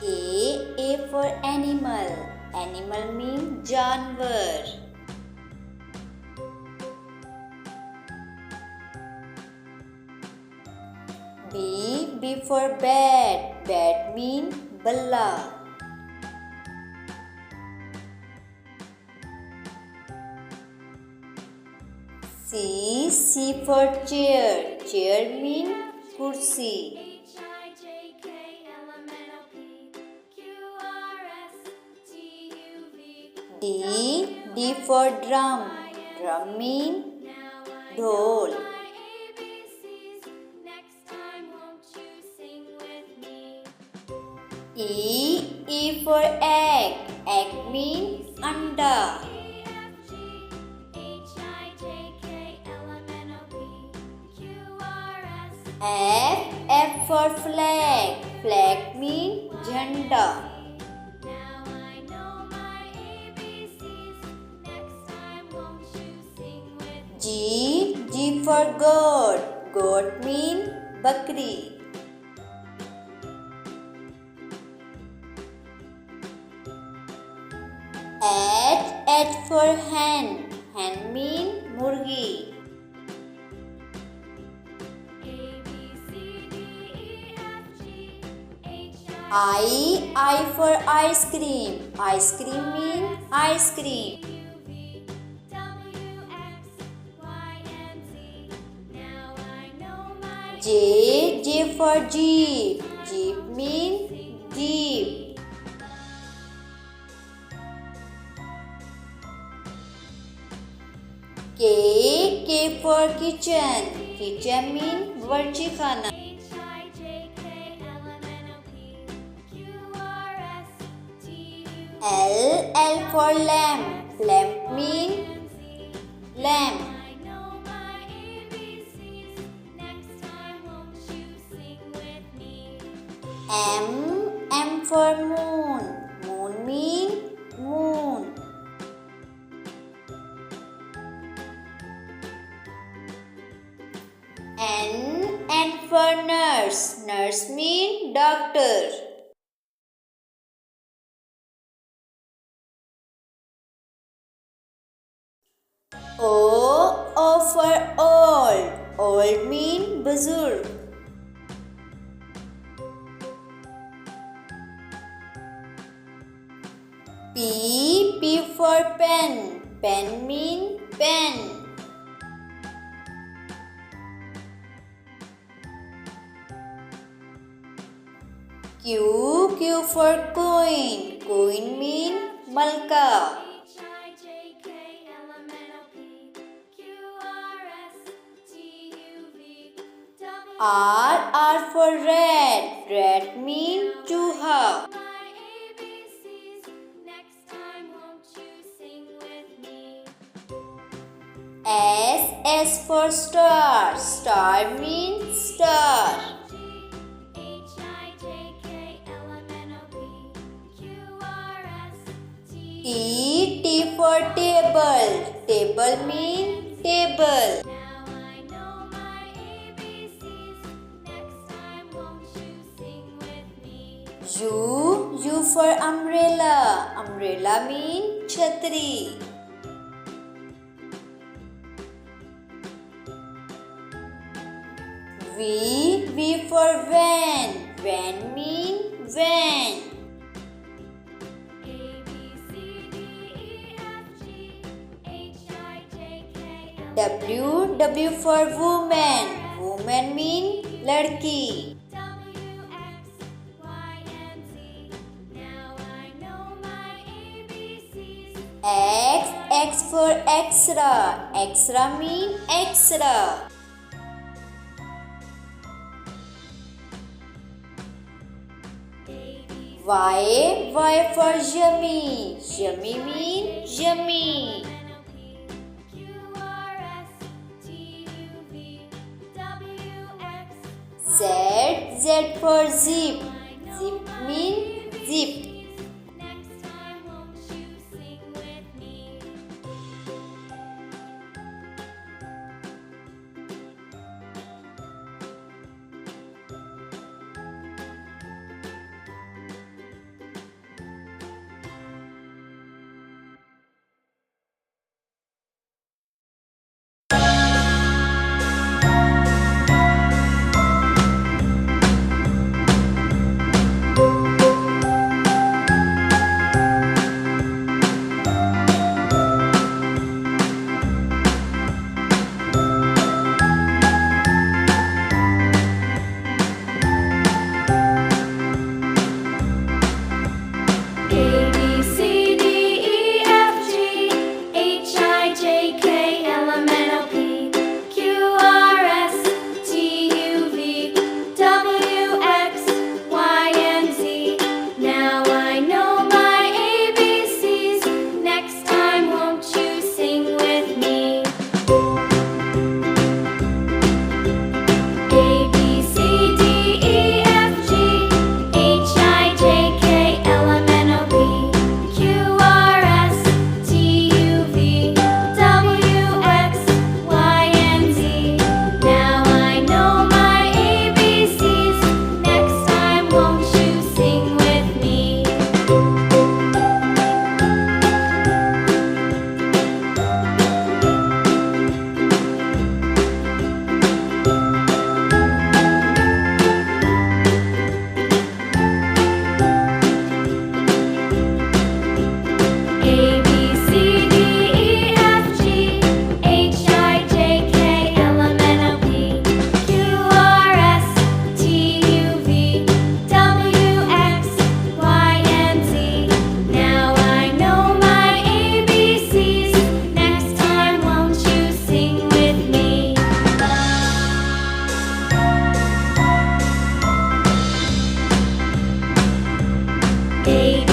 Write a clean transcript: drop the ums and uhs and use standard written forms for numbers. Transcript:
A for animal. Animal means जानवर. B for bat. Bat means balla. C for chair. Chair means kursi. D for drum. Drum means dhol. E for egg. Egg means anda. F for flag. Flag means jhanda. G for goat. Goat means bakri. H for hen. Hen means murgi. I for ice cream. Ice cream means ice cream. J for jeep. Jeep means jeep. K for kitchen. Kitchen means barchi khana. L for lamp. Lamp means lamp. M for moon. Moon means moon. N for nurse. Nurse means doctor. O for old. Old means buzurg. P for pen. Pen means pen. Q for coin. Coin means malka. R for red. Red means chooha. S for star. Star means star. T for table. Table means table. U for umbrella. Umbrella means chhatri. V for van. Van means van. W for woman. Woman means ladki. X for extra. Extra means extra. Y for yummy. Yummy means yummy. Z for zip. Zip means zip. A